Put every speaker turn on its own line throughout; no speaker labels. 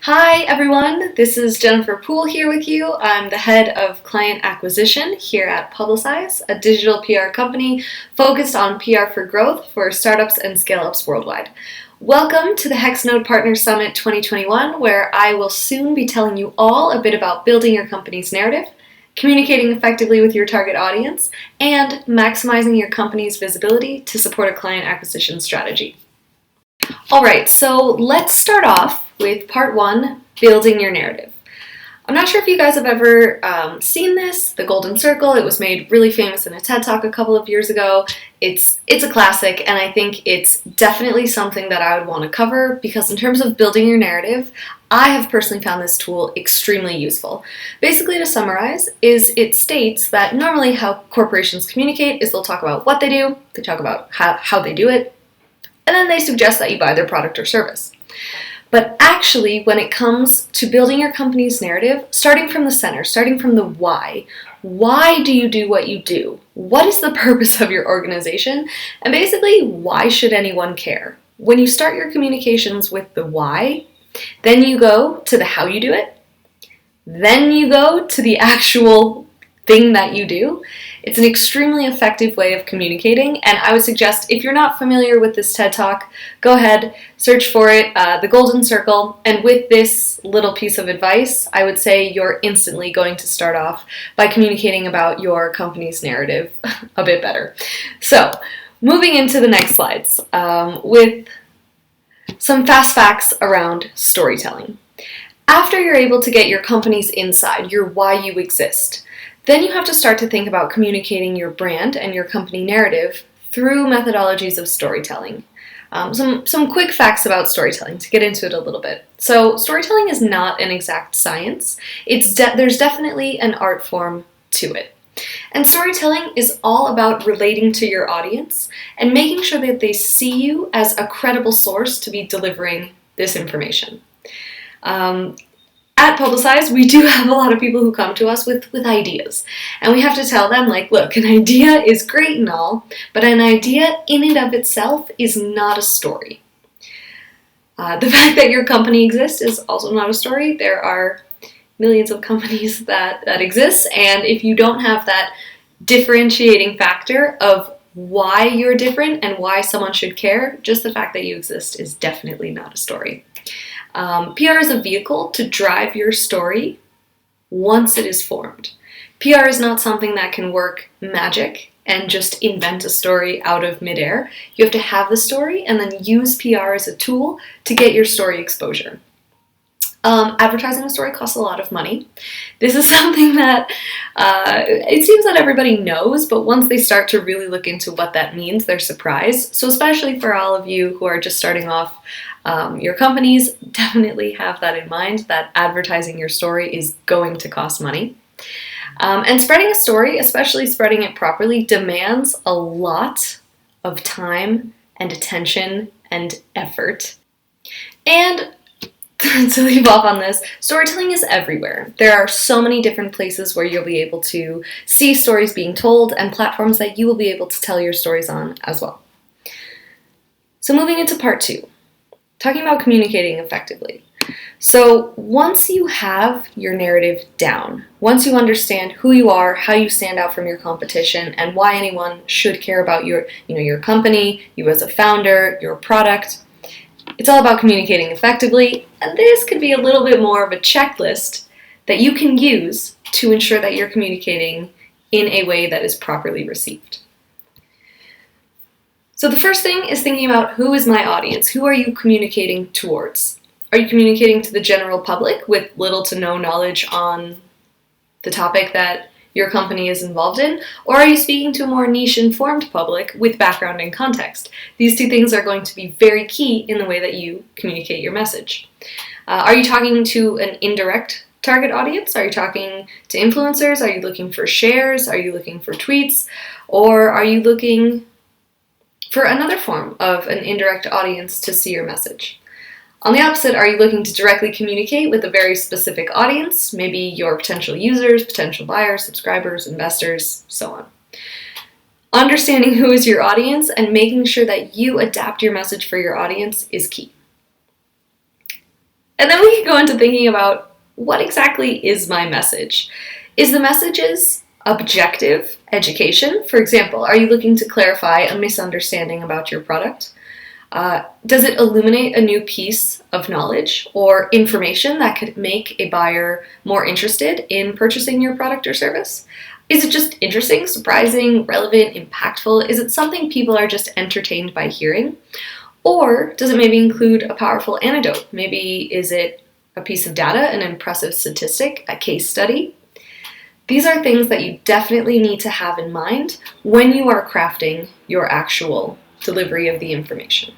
Hi everyone, this is Jennifer Poole here with you. I'm the head of client acquisition here at Publicize, a digital PR company focused on PR for growth for startups and scale-ups worldwide. Welcome to the Hexnode Partner Summit 2021, where I will soon be telling you all a bit about building your company's narrative, communicating effectively with your target audience, and maximizing your company's visibility to support a client acquisition strategy. Alright, so let's start off with part one, building your narrative. I'm not sure if you guys have ever seen this, the Golden Circle. It was made really famous in a TED Talk a couple of years ago. It's a classic, and I think it's definitely something that I would want to cover because in terms of building your narrative, I have personally found this tool extremely useful. Basically, to summarize, it states that normally how corporations communicate is they'll talk about what they do, they talk about how they do it, and then they suggest that you buy their product or service. But actually, when it comes to building your company's narrative, starting from the center, starting from the why do you do what you do? What is the purpose of your organization? And basically, why should anyone care? When you start your communications with the why, then you go to the how you do it, then you go to the actual thing that you do. It's an extremely effective way of communicating, and I would suggest if you're not familiar with this TED Talk, go ahead, search for it, the Golden Circle, and with this little piece of advice, I would say you're instantly going to start off by communicating about your company's narrative a bit better. So, moving into the next slides with some fast facts around storytelling. After you're able to get your company's inside, your why you exist, then you have to start to think about communicating your brand and your company narrative through methodologies of storytelling. Some quick facts about storytelling to get into it a little bit. So storytelling is not an exact science. There's definitely an art form to it. And storytelling is all about relating to your audience and making sure that they see you as a credible source to be delivering this information. At Publicize, we do have a lot of people who come to us with ideas, and we have to tell them, like, look, an idea is great and all, but an idea in and of itself is not a story. The fact that your company exists is also not a story. There are millions of companies that exist, and if you don't have that differentiating factor of why you're different and why someone should care, just the fact that you exist is definitely not a story. PR is a vehicle to drive your story once it is formed. PR is not something that can work magic and just invent a story out of midair. You have to have the story and then use PR as a tool to get your story exposure. Advertising a story costs a lot of money. This is something that it seems that everybody knows, but once they start to really look into what that means, they're surprised. So especially for all of you who are just starting off your companies, definitely have that in mind, that advertising your story is going to cost money. And spreading a story, especially spreading it properly, demands a lot of time and attention and effort. And to leave off on this, storytelling is everywhere. There are so many different places where you'll be able to see stories being told and platforms that you will be able to tell your stories on as well. So moving into part two, talking about communicating effectively. So once you have your narrative down, once you understand who you are, how you stand out from your competition, and why anyone should care about your company, you as a founder, your product, it's all about communicating effectively, and this could be a little bit more of a checklist that you can use to ensure that you're communicating in a way that is properly received. So the first thing is thinking about who is my audience? Who are you communicating towards? Are you communicating to the general public with little to no knowledge on the topic that your company is involved in, or are you speaking to a more niche-informed public with background and context? These two things are going to be very key in the way that you communicate your message. Are you talking to an indirect target audience? Are you talking to influencers? Are you looking for shares? Are you looking for tweets? Or are you looking for another form of an indirect audience to see your message? On the opposite, are you looking to directly communicate with a very specific audience, maybe your potential users, potential buyers, subscribers, investors, so on? Understanding who is your audience and making sure that you adapt your message for your audience is key. And then we can go into thinking about what exactly is my message. Is the message's objective education? For example, are you looking to clarify a misunderstanding about your product? Does it illuminate a new piece of knowledge or information that could make a buyer more interested in purchasing your product or service? Is it just interesting, surprising, relevant, impactful? Is it something people are just entertained by hearing? Or does it maybe include a powerful antidote? Maybe is it a piece of data, an impressive statistic, a case study? These are things that you definitely need to have in mind when you are crafting your actual delivery of the information.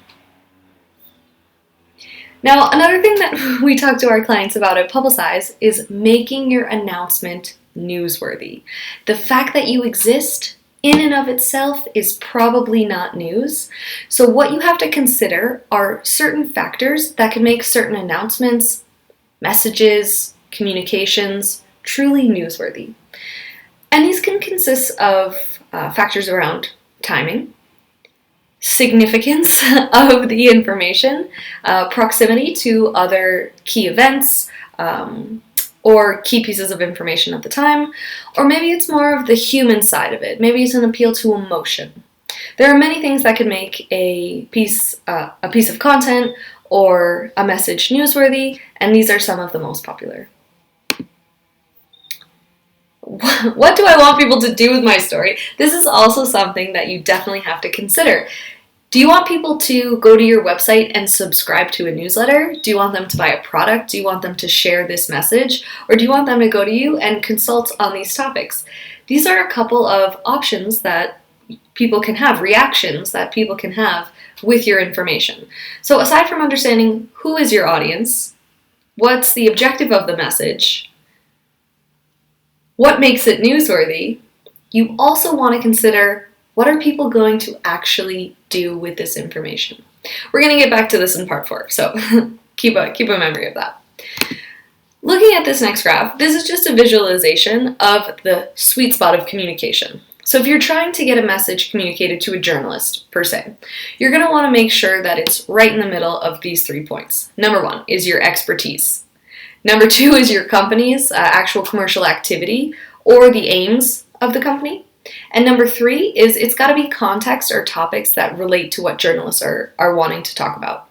Now, another thing that we talk to our clients about at Publicize is making your announcement newsworthy. The fact that you exist in and of itself is probably not news. So what you have to consider are certain factors that can make certain announcements, messages, communications truly newsworthy. And these can consist of factors around timing, significance of the information, proximity to other key events, or key pieces of information at the time, or maybe it's more of the human side of it. Maybe it's an appeal to emotion. There are many things that could make a piece of content or a message newsworthy, and these are some of the most popular. What do I want people to do with my story? This is also something that you definitely have to consider. Do you want people to go to your website and subscribe to a newsletter? Do you want them to buy a product? Do you want them to share this message? Or do you want them to go to you and consult on these topics? These are a couple of options that people can have, reactions that people can have with your information. So aside from understanding who is your audience, what's the objective of the message, what makes it newsworthy, you also want to consider what are people going to actually do with this information. We're going to get back to this in part 4, so keep a memory of that. Looking at this next graph, this is just a visualization of the sweet spot of communication. So if you're trying to get a message communicated to a journalist, per se, you're going to want to make sure that it's right in the middle of these 3 points. Number 1 is your expertise. Number 2 is your company's actual commercial activity or the aims of the company. And number 3 is it's got to be context or topics that relate to what journalists are wanting to talk about.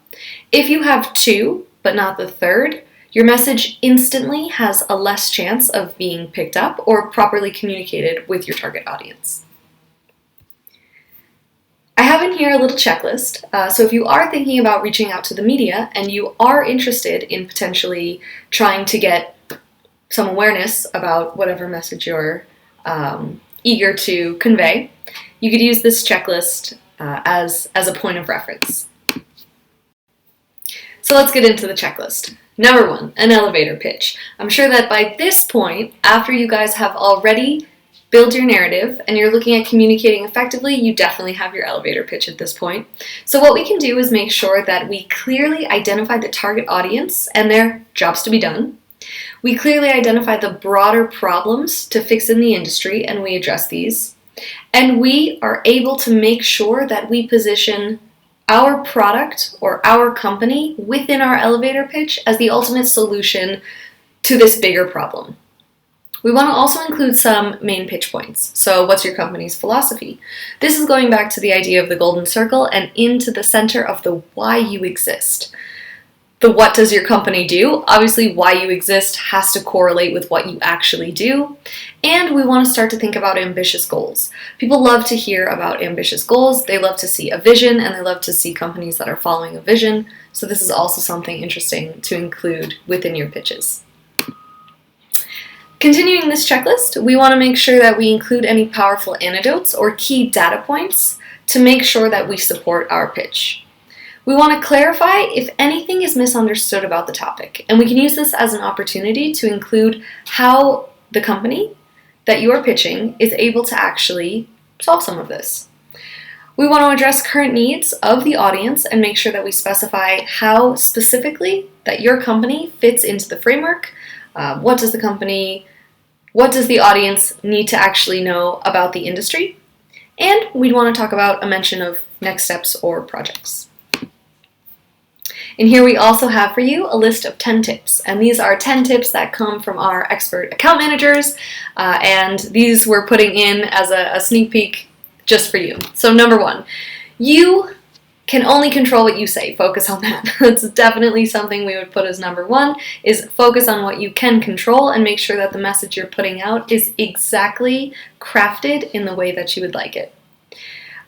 If you have 2, but not the third, your message instantly has a less chance of being picked up or properly communicated with your target audience. I have in here a little checklist, so if you are thinking about reaching out to the media and you are interested in potentially trying to get some awareness about whatever message you're eager to convey, you could use this checklist as a point of reference. So let's get into the checklist. Number 1, an elevator pitch. I'm sure that by this point, after you guys have already build your narrative and you're looking at communicating effectively, you definitely have your elevator pitch at this point. So what we can do is make sure that we clearly identify the target audience and their jobs to be done. We clearly identify the broader problems to fix in the industry and we address these. And we are able to make sure that we position our product or our company within our elevator pitch as the ultimate solution to this bigger problem. We want to also include some main pitch points. So what's your company's philosophy? This is going back to the idea of the golden circle and into the center of the why you exist. The what does your company do? Obviously, why you exist has to correlate with what you actually do. And we want to start to think about ambitious goals. People love to hear about ambitious goals. They love to see a vision and they love to see companies that are following a vision. So this is also something interesting to include within your pitches. Continuing this checklist, we want to make sure that we include any powerful antidotes or key data points to make sure that we support our pitch. We want to clarify if anything is misunderstood about the topic, and we can use this as an opportunity to include how the company that you are pitching is able to actually solve some of this. We want to address current needs of the audience and make sure that we specify how specifically that your company fits into the framework. What does the audience need to actually know about the industry? And we'd want to talk about a mention of next steps or projects. And here we also have for you a list of 10 tips. And these are 10 tips that come from our expert account managers. And these we're putting in as a sneak peek just for you. So number 1, you can only control what you say. Focus on that. That's definitely something we would put as number 1, is focus on what you can control and make sure that the message you're putting out is exactly crafted in the way that you would like it.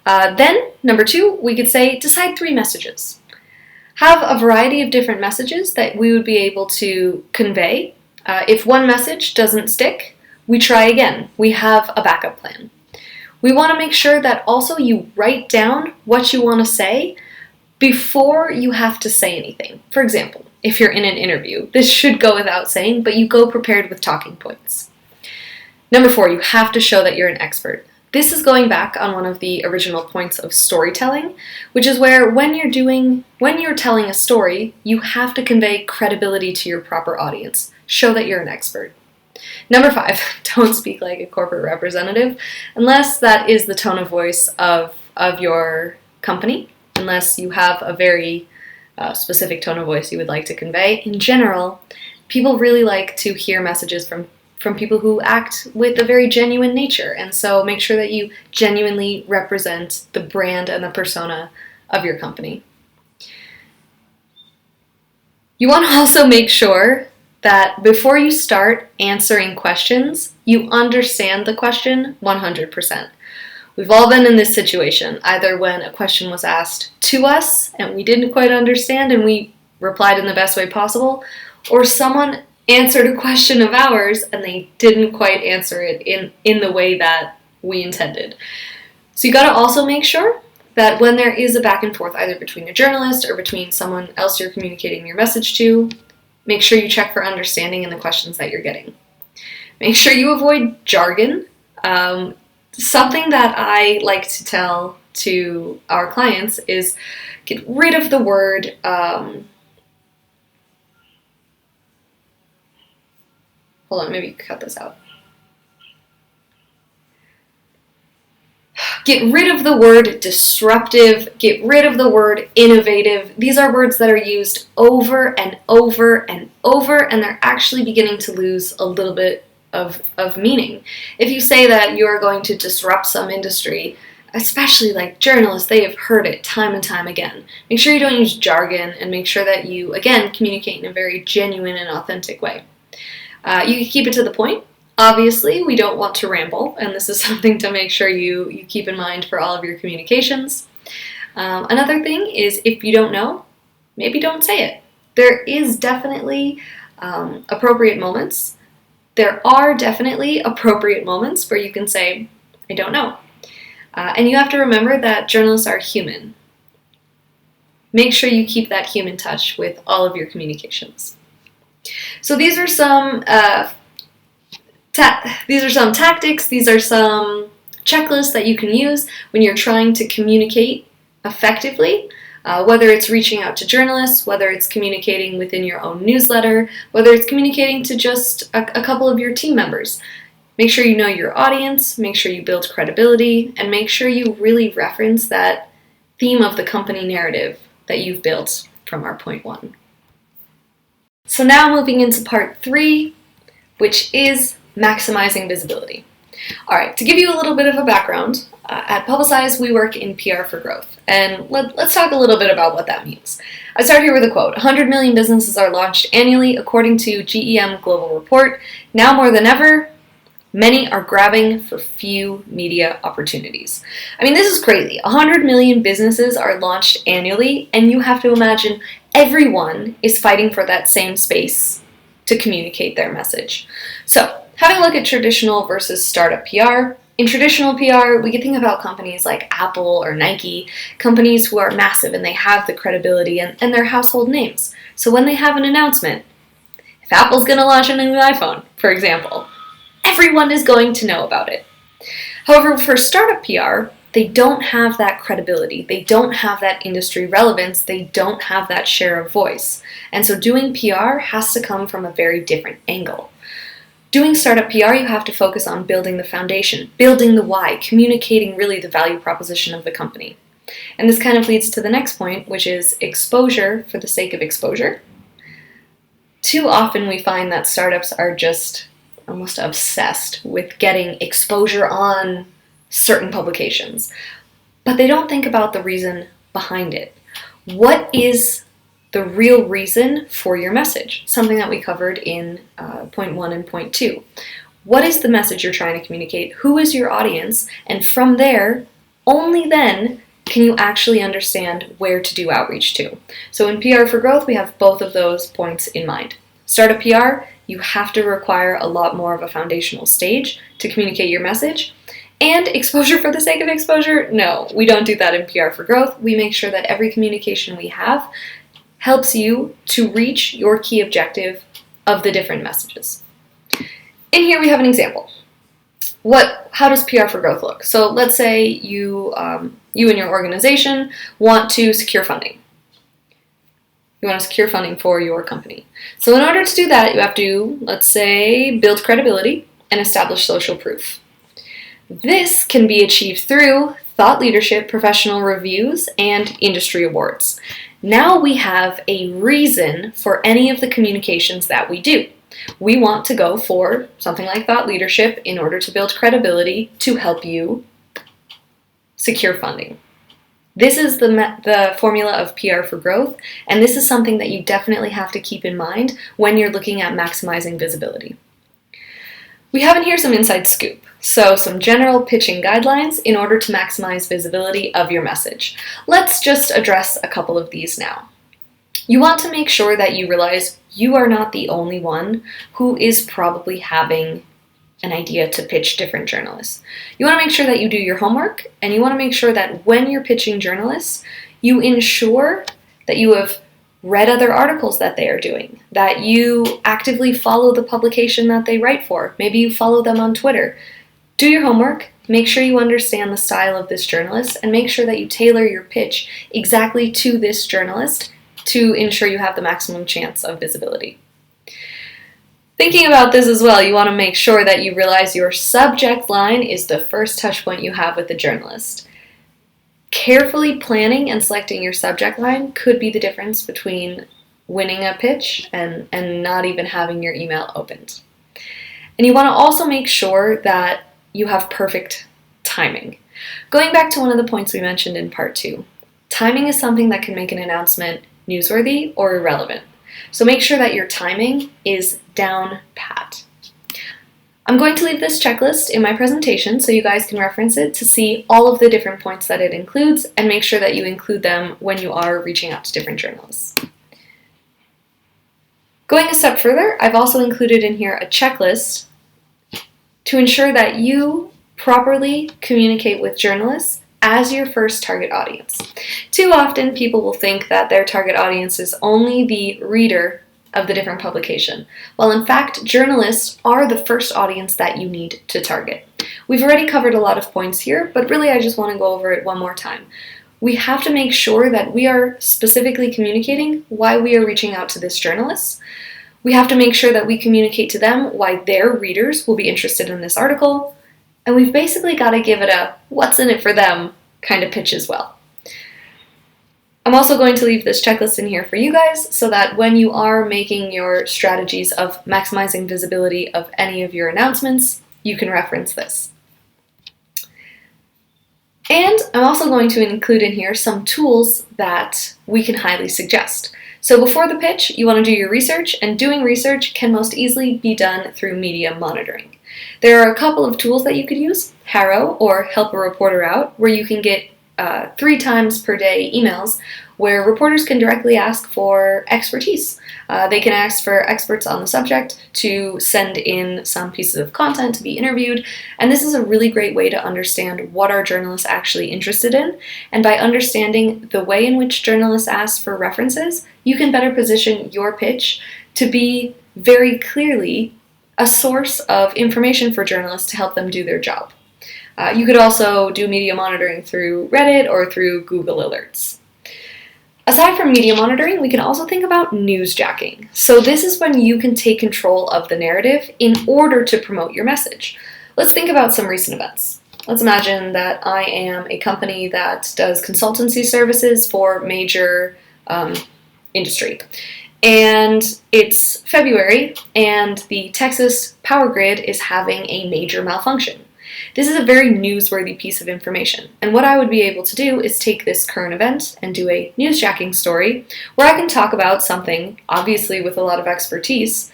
Then, number 2, we could say decide 3 messages. Have a variety of different messages that we would be able to convey. If one message doesn't stick, we try again. We have a backup plan. We want to make sure that also you write down what you want to say before you have to say anything. For example, if you're in an interview, this should go without saying, but you go prepared with talking points. Number 4, you have to show that you're an expert. This is going back on one of the original points of storytelling, which is where when you're telling a story, you have to convey credibility to your proper audience. Show that you're an expert. Number 5, don't speak like a corporate representative unless that is the tone of voice of your company, unless you have a very specific tone of voice you would like to convey. In general, people really like to hear messages from people who act with a very genuine nature, and so make sure that you genuinely represent the brand and the persona of your company. You want to also make sure that before you start answering questions, you understand the question 100%. We've all been in this situation, either when a question was asked to us and we didn't quite understand and we replied in the best way possible, or someone answered a question of ours and they didn't quite answer it in the way that we intended. So you got to also make sure that when there is a back and forth, either between a journalist or between someone else you're communicating your message to, make sure you check for understanding in the questions that you're getting. Make sure you avoid jargon. Something that I like to tell to our clients is get rid of the word hold on, maybe cut this out. Get rid of the word disruptive, get rid of the word innovative. These are words that are used over and over and over, and they're actually beginning to lose a little bit of meaning. If you say that you're going to disrupt some industry, especially like journalists, they have heard it time and time again. Make sure you don't use jargon, and make sure that you, again, communicate in a very genuine and authentic way. You can keep it to the point. Obviously, we don't want to ramble, and this is something to make sure you keep in mind for all of your communications. Another thing is, if you don't know, maybe don't say it. There is definitely appropriate moments. There are definitely appropriate moments where you can say, I don't know. And you have to remember that journalists are human. Make sure you keep that human touch with all of your communications. So these are some tactics, these are some checklists that you can use when you're trying to communicate effectively, whether it's reaching out to journalists, whether it's communicating within your own newsletter, whether it's communicating to just a couple of your team members. Make sure you know your audience, make sure you build credibility, and make sure you really reference that theme of the company narrative that you've built from our point 1. So now moving into part 3, which is maximizing visibility. All right, to give you a little bit of a background, at Publicize we work in PR for growth, and let's talk a little bit about what that means. I start here with a quote. 100 million businesses are launched annually according to GEM Global Report. Now more than ever, many are grabbing for few media opportunities. I mean, this is crazy. 100 million businesses are launched annually, and you have to imagine everyone is fighting for that same space to communicate their message. So, having a look at traditional versus startup PR. In traditional PR, we can think about companies like Apple or Nike, companies who are massive and they have the credibility and they're household names. So when they have an announcement, if Apple's going to launch a new iPhone, for example, everyone is going to know about it. However, for startup PR, they don't have that credibility, they don't have that industry relevance, they don't have that share of voice. And so doing PR has to come from a very different angle. Doing startup PR, you have to focus on building the foundation, building the why, communicating really the value proposition of the company. And this kind of leads to the next point, which is exposure for the sake of exposure. Too often we find that startups are just almost obsessed with getting exposure on certain publications, but they don't think about the reason behind it. What is the real reason for your message? Something that we covered in point 1 and point 2. What is the message you're trying to communicate? Who is your audience? And from there, only then can you actually understand where to do outreach to. So in PR for Growth, we have both of those points in mind. Startup PR, you have to require a lot more of a foundational stage to communicate your message. And exposure for the sake of exposure, no, we don't do that in PR for Growth. We make sure that every communication we have helps you to reach your key objective of the different messages. In here we have an example. How does PR for Growth look? So let's say you and your organization want to secure funding. You want to secure funding for your company. So in order to do that, you have to, let's say, build credibility and establish social proof. This can be achieved through thought leadership, professional reviews, and industry awards. Now we have a reason for any of the communications that we do. We want to go for something like thought leadership in order to build credibility to help you secure funding. This is the formula of PR for Growth, and this is something that you definitely have to keep in mind when you're looking at maximizing visibility. We have in here some inside scoop, so some general pitching guidelines in order to maximize visibility of your message. Let's just address a couple of these now. You want to make sure that you realize you are not the only one who is probably having an idea to pitch different journalists. You want to make sure that you do your homework, and you want to make sure that when you're pitching journalists, you ensure that you have read other articles that they are doing, that you actively follow the publication that they write for. Maybe you follow them on Twitter. Do your homework, make sure you understand the style of this journalist, and make sure that you tailor your pitch exactly to this journalist to ensure you have the maximum chance of visibility. Thinking about this as well, you want to make sure that you realize your subject line is the first touch point you have with the journalist. Carefully planning and selecting your subject line could be the difference between winning a pitch and not even having your email opened. And you want to also make sure that you have perfect timing. Going back to one of the points we mentioned in part 2, timing is something that can make an announcement newsworthy or irrelevant. So make sure that your timing is down pat. I'm going to leave this checklist in my presentation so you guys can reference it to see all of the different points that it includes and make sure that you include them when you are reaching out to different journalists. Going a step further, I've also included in here a checklist to ensure that you properly communicate with journalists as your first target audience. Too often people will think that their target audience is only the reader of the different publication, while in fact journalists are the first audience that you need to target. We've already covered a lot of points here, but really I just want to go over it one more time. We have to make sure that we are specifically communicating why we are reaching out to this journalist. We have to make sure that we communicate to them why their readers will be interested in this article, and we've basically got to give it a what's in it for them kind of pitch as well. I'm also going to leave this checklist in here for you guys so that when you are making your strategies of maximizing visibility of any of your announcements, you can reference this. And I'm also going to include in here some tools that we can highly suggest. So before the pitch, you want to do your research, and doing research can most easily be done through media monitoring. There are a couple of tools that you could use, Harrow or Help a Reporter Out, where you can get 3 times per day emails where reporters can directly ask for expertise. They can ask for experts on the subject to send in some pieces of content to be interviewed, and this is a really great way to understand what are journalists actually interested in, and by understanding the way in which journalists ask for references, you can better position your pitch to be very clearly a source of information for journalists to help them do their job. You could also do media monitoring through Reddit or through Google Alerts. Aside from media monitoring, we can also think about newsjacking. So this is when you can take control of the narrative in order to promote your message. Let's think about some recent events. Let's imagine that I am a company that does consultancy services for major industry. And it's February, and the Texas power grid is having a major malfunction. This is a very newsworthy piece of information, and what I would be able to do is take this current event and do a newsjacking story where I can talk about something, obviously with a lot of expertise,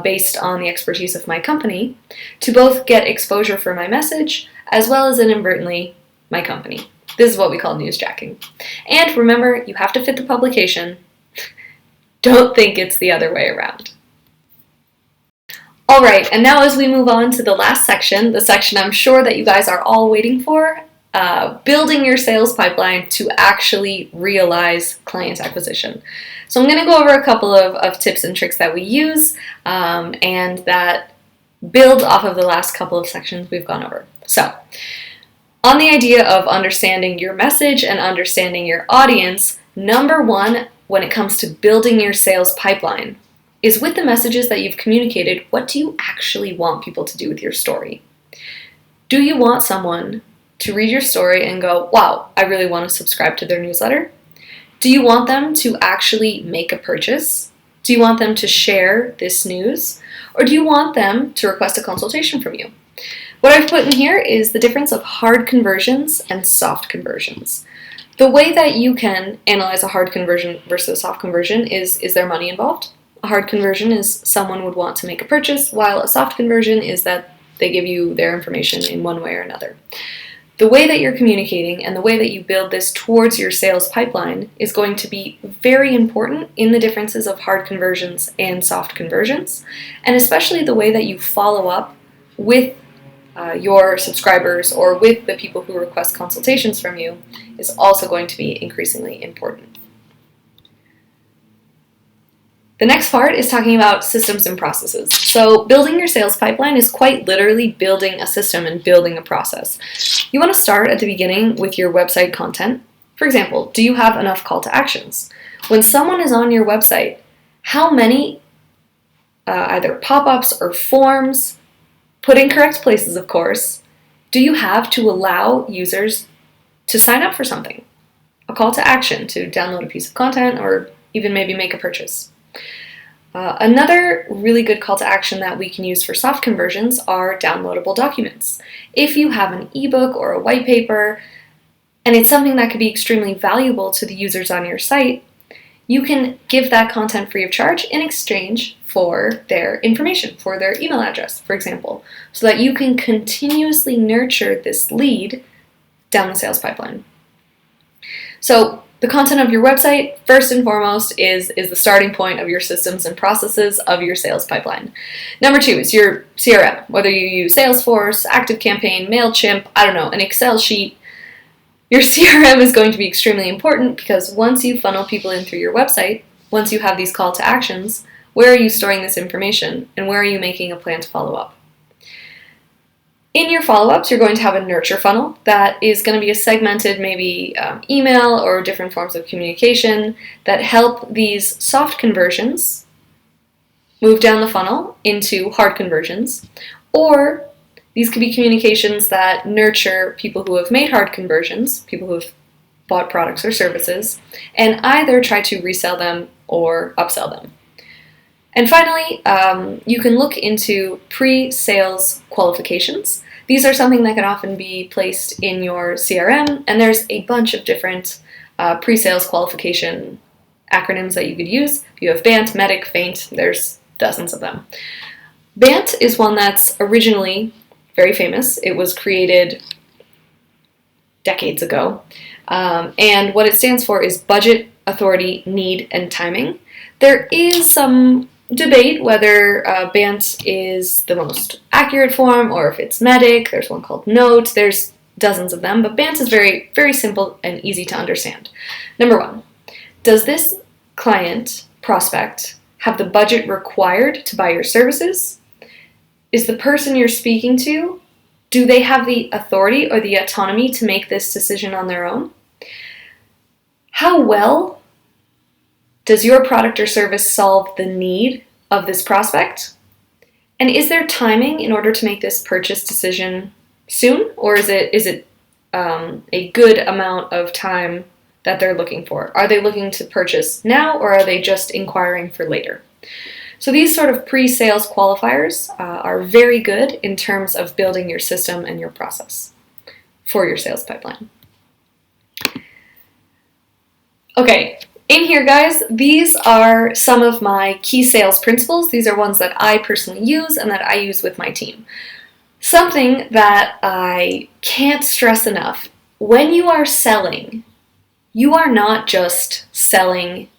based on the expertise of my company, to both get exposure for my message as well as inadvertently my company. This is what we call newsjacking. And remember, you have to fit the publication. Don't think it's the other way around. All right, and now as we move on to the last section, the section I'm sure that you guys are all waiting for, building your sales pipeline to actually realize client acquisition. So I'm going to go over a couple of tips and tricks that we use and that build off of the last couple of sections we've gone over. So, on the idea of understanding your message and understanding your audience, number one, when it comes to building your sales pipeline, is with the messages that you've communicated, what do you actually want people to do with your story? Do you want someone to read your story and go, wow, I really want to subscribe to their newsletter? Do you want them to actually make a purchase? Do you want them to share this news? Or do you want them to request a consultation from you? What I've put in here is the difference of hard conversions and soft conversions. The way that you can analyze a hard conversion versus a soft conversion is there money involved? A hard conversion is someone would want to make a purchase, while a soft conversion is that they give you their information in one way or another. The way that you're communicating and the way that you build this towards your sales pipeline is going to be very important in the differences of hard conversions and soft conversions, and especially the way that you follow up with your subscribers or with the people who request consultations from you is also going to be increasingly important. The next part is talking about systems and processes. So building your sales pipeline is quite literally building a system and building a process. You want to start at the beginning with your website content. For example, do you have enough call to actions? When someone is on your website, how many either pop-ups or forms, put in correct places of course, do you have to allow users to sign up for something? A call to action to download a piece of content or even maybe make a purchase. Another really good call to action that we can use for soft conversions are downloadable documents. If you have an ebook or a white paper, and it's something that could be extremely valuable to the users on your site, you can give that content free of charge in exchange for their information, for their email address, for example, so that you can continuously nurture this lead down the sales pipeline. So the content of your website, first and foremost, is the starting point of your systems and processes of your sales pipeline. Number two is your CRM, whether you use Salesforce, ActiveCampaign, MailChimp, I don't know, an Excel sheet. Your CRM is going to be extremely important because once you funnel people in through your website, once you have these call to actions, where are you storing this information and where are you making a plan to follow up? In your follow-ups, you're going to have a nurture funnel that is going to be a segmented maybe email or different forms of communication that help these soft conversions move down the funnel into hard conversions, or these could be communications that nurture people who have made hard conversions, people who have bought products or services, and either try to resell them or upsell them. And finally, you can look into pre-sales qualifications. These are something that can often be placed in your CRM, and there's a bunch of different pre-sales qualification acronyms that you could use. You have BANT, MEDDIC, FAINT, there's dozens of them. BANT is one that's originally very famous. It was created decades ago, and what it stands for is budget, authority, need, and timing. There is some debate whether BANT is the most accurate form or if it's MEDDIC. There's one called NOTE. There's dozens of them, but BANT is very, very simple and easy to understand. Number one, does this client prospect have the budget required to buy your services? Is the person you're speaking to, do they have the authority or the autonomy to make this decision on their own? How well does your product or service solve the need of this prospect? And is there timing in order to make this purchase decision soon, or is it a good amount of time that they're looking for? Are they looking to purchase now, or are they just inquiring for later? So these sort of pre-sales qualifiers are very good in terms of building your system and your process for your sales pipeline. Okay, in here, guys, these are some of my key sales principles. These are ones that I personally use and that I use with my team. Something that I can't stress enough: when you are selling, you are not just selling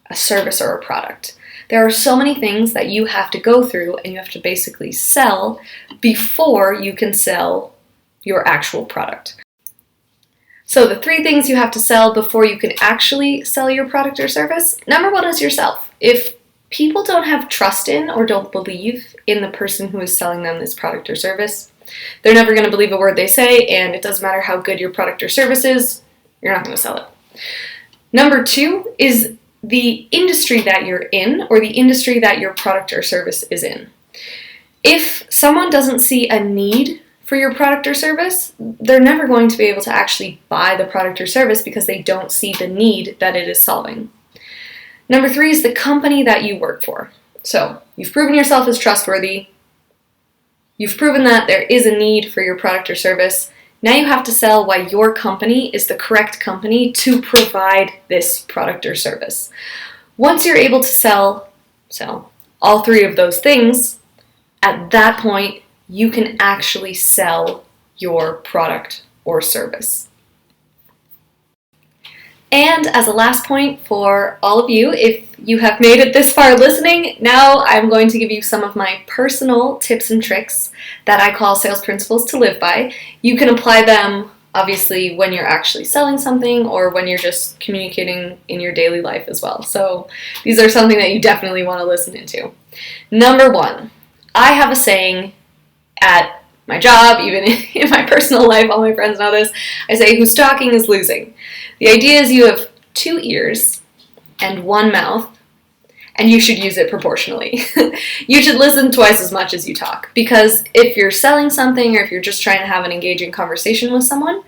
a service or a product. There are so many things that you have to go through and you have to basically sell before you can sell your actual product. So the 3 things you have to sell before you can actually sell your product or service: number 1 is yourself. If people don't have trust in or don't believe in the person who is selling them this product or service, they're never going to believe a word they say, and it doesn't matter how good your product or service is, you're not going to sell it. Number 2 is the industry that you're in, or the industry that your product or service is in. If someone doesn't see a need for your product or service, they're never going to be able to actually buy the product or service because they don't see the need that it is solving. Number 3 is the company that you work for. So you've proven yourself as trustworthy. You've proven that there is a need for your product or service. Now you have to sell why your company is the correct company to provide this product or service. Once you're able to sell all 3 of those things, at that point, you can actually sell your product or service. And as a last point for all of you, if you have made it this far listening, now I'm going to give you some of my personal tips and tricks that I call sales principles to live by. You can apply them, obviously, when you're actually selling something or when you're just communicating in your daily life as well. So these are something that you definitely want to listen into. Number 1, I have a saying at my job, even in my personal life, all my friends know this. I say, who's talking is losing. The idea is you have 2 ears and 1 mouth, and you should use it proportionally. You should listen twice as much as you talk, because if you're selling something or if you're just trying to have an engaging conversation with someone,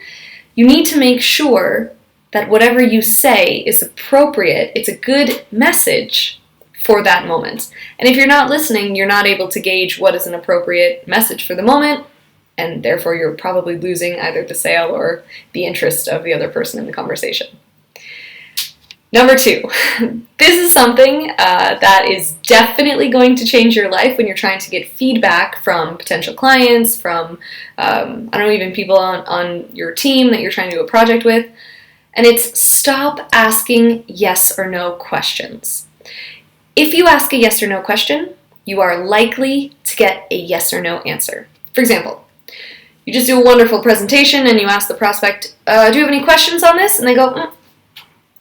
you need to make sure that whatever you say is appropriate. It's a good message for that moment. And if you're not listening, you're not able to gauge what is an appropriate message for the moment, and therefore you're probably losing either the sale or the interest of the other person in the conversation. Number 2, this is something that is definitely going to change your life when you're trying to get feedback from potential clients, from, even people on your team that you're trying to do a project with. And it's stop asking yes or no questions. If you ask a yes or no question, you are likely to get a yes or no answer. For example, you just do a wonderful presentation and you ask the prospect, do you have any questions on this? And they go,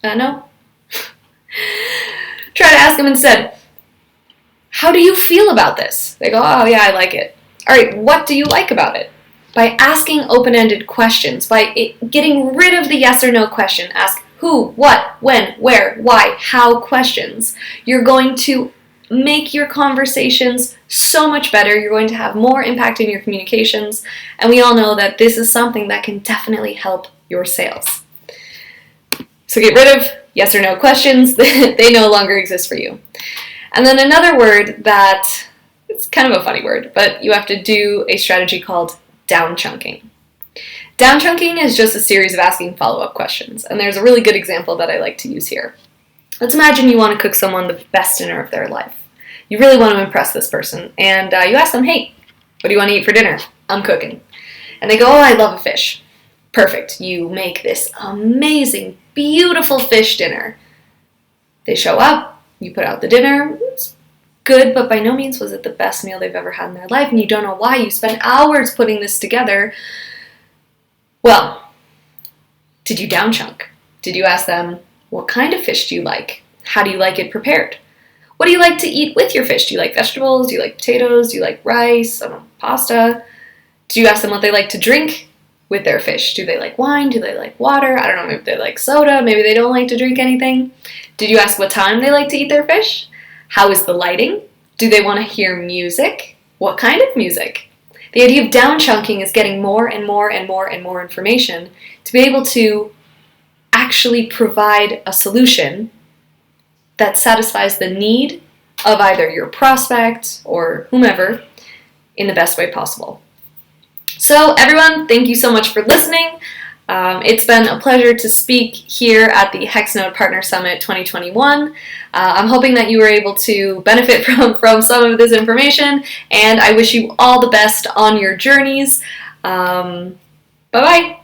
no. Try to ask them instead, how do you feel about this? They go, oh yeah, I like it. All right, what do you like about it? By asking open-ended questions, by getting rid of the yes or no question, ask who, what, when, where, why, how questions. You're going to make your conversations so much better. You're going to have more impact in your communications. And we all know that this is something that can definitely help your sales. So get rid of yes or no questions. They no longer exist for you. And then another word that, it's kind of a funny word, but you have to do a strategy called down chunking. Down chunking is just a series of asking follow-up questions. And there's a really good example that I like to use here. Let's imagine you want to cook someone the best dinner of their life. You really want to impress this person. And you ask them, hey, what do you want to eat for dinner? I'm cooking. And they go, oh, I love a fish. Perfect. You make this amazing, beautiful fish dinner. They show up. You put out the dinner. It's good, but by no means was it the best meal they've ever had in their life. And you don't know why. You spent hours putting this together. Well, did you down chunk? Did you ask them, what kind of fish do you like? How do you like it prepared? What do you like to eat with your fish? Do you like vegetables? Do you like potatoes? Do you like rice? Pasta? Do you ask them what they like to drink with their fish? Do they like wine? Do they like water? I don't know, maybe they like soda. Maybe they don't like to drink anything. Did you ask what time they like to eat their fish? How is the lighting? Do they want to hear music? What kind of music? The idea of down chunking is getting more and more and more and more information to be able to actually provide a solution that satisfies the need of either your prospect or whomever in the best way possible. So everyone, thank you so much for listening. It's been a pleasure to speak here at the Hexnode Partner Summit 2021. I'm hoping that you were able to benefit from some of this information, and I wish you all the best on your journeys. Bye-bye.